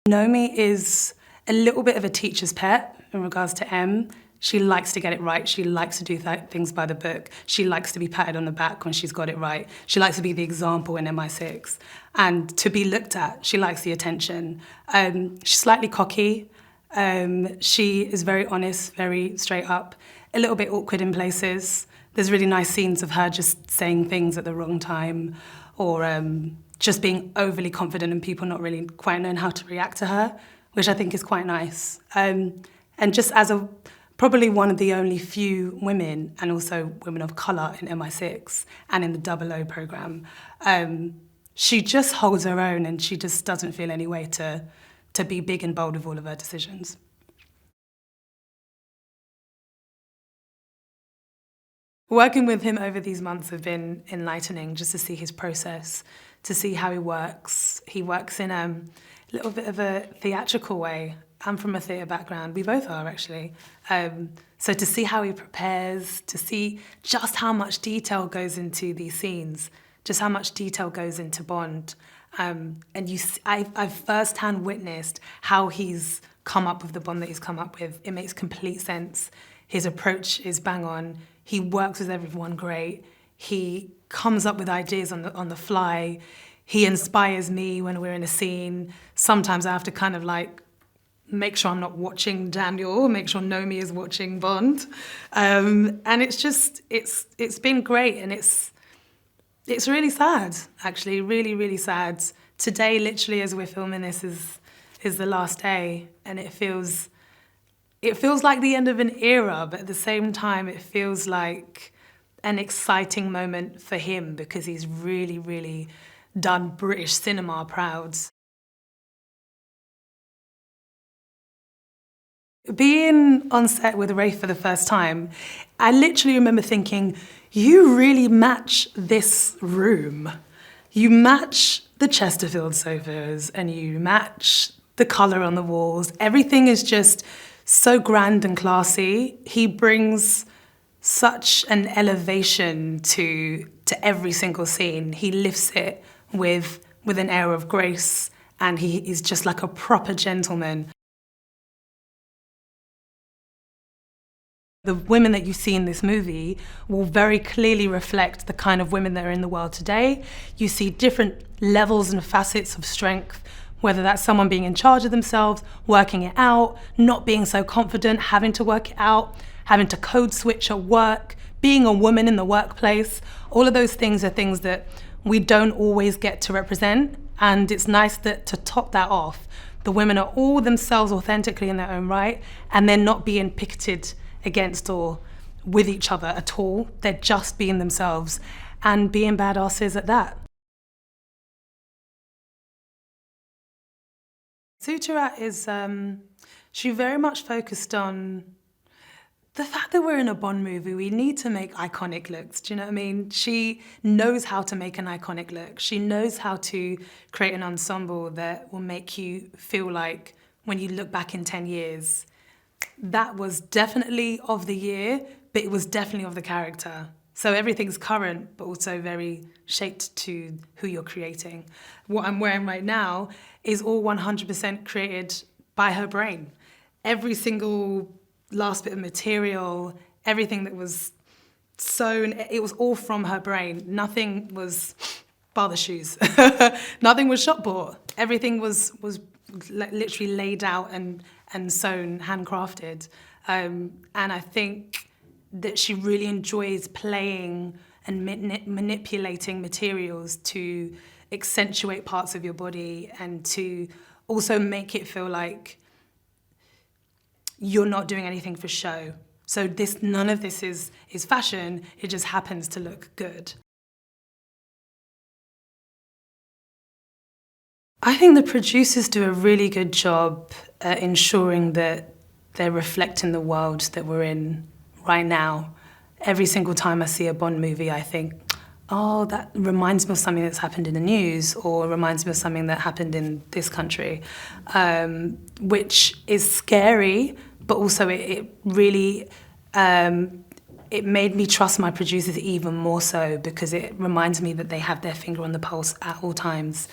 Nomi is a little bit of a teacher's pet in regards to M. She likes to get it right. She likes to do things by the book. She likes to be patted on the back when she's got it right. She likes to be the example in MI6 and to be looked at. She likes the attention. She's slightly cocky. She is very honest, very straight up, a little bit awkward in places. There's really nice scenes of her just saying things at the wrong time or just being overly confident and people not really quite knowing how to react to her, which I think is quite nice. And just as probably one of the only few women, and also women of colour in MI6 and in the 00 programme, she just holds her own and she just doesn't feel any way to be big and bold with all of her decisions. Working with him over these months have been enlightening, just to see his process, to see how he works. He works in a little bit of a theatrical way. I'm from a theatre background, we both are actually. So to see how he prepares, to see just how much detail goes into these scenes, just how much detail goes into Bond. And I've firsthand witnessed how he's come up with the Bond that he's come up with. It makes complete sense. His approach is bang on. He works with everyone great. He comes up with ideas on the fly. He inspires me when we're in a scene. Sometimes I have to kind of like make sure I'm not watching Daniel, make sure Nomi is watching Bond. And it's been great, and it's really sad, actually, really, really sad. Today, literally, as we're filming this, is the last day, and it feels like the end of an era, but at the same time, it feels like an exciting moment for him because he's really, really done British cinema proud. Being on set with Rafe for the first time, I literally remember thinking, you really match this room. You match the Chesterfield sofas and you match the colour on the walls. Everything is just so grand and classy. He brings such an elevation to every single scene. He lifts it with an air of grace, and he is just like a proper gentleman. The women that you see in this movie will very clearly reflect the kind of women that are in the world today. You see different levels and facets of strength, whether that's someone being in charge of themselves, working it out, not being so confident, having to work it out, having to code switch at work, being a woman in the workplace. All of those things are things that we don't always get to represent, and it's nice that to top that off, the women are all themselves authentically in their own right, and they're not being picketed against or with each other at all. They're just being themselves and being badasses at that. Featurettes is, she very much focused on the fact that we're in a Bond movie. We need to make iconic looks, do you know what I mean? She knows how to make an iconic look. She knows how to create an ensemble that will make you feel like when you look back in 10 years, that was definitely of the year, but it was definitely of the character. So everything's current, but also very shaped to who you're creating. What I'm wearing right now is all 100% created by her brain. Every single last bit of material, everything that was sewn, it was all from her brain. Nothing was, bar the shoes, nothing was shop bought. Everything was literally laid out and sewn, handcrafted. And I think that she really enjoys playing and manipulating materials to accentuate parts of your body and to also make it feel like you're not doing anything for show. So none of this is fashion, it just happens to look good. I think the producers do a really good job at ensuring that they're reflecting the world that we're in right now. Every single time I see a Bond movie, I think, oh, that reminds me of something that's happened in the news, or reminds me of something that happened in this country, which is scary, but also it really, it made me trust my producers even more so, because it reminds me that they have their finger on the pulse at all times.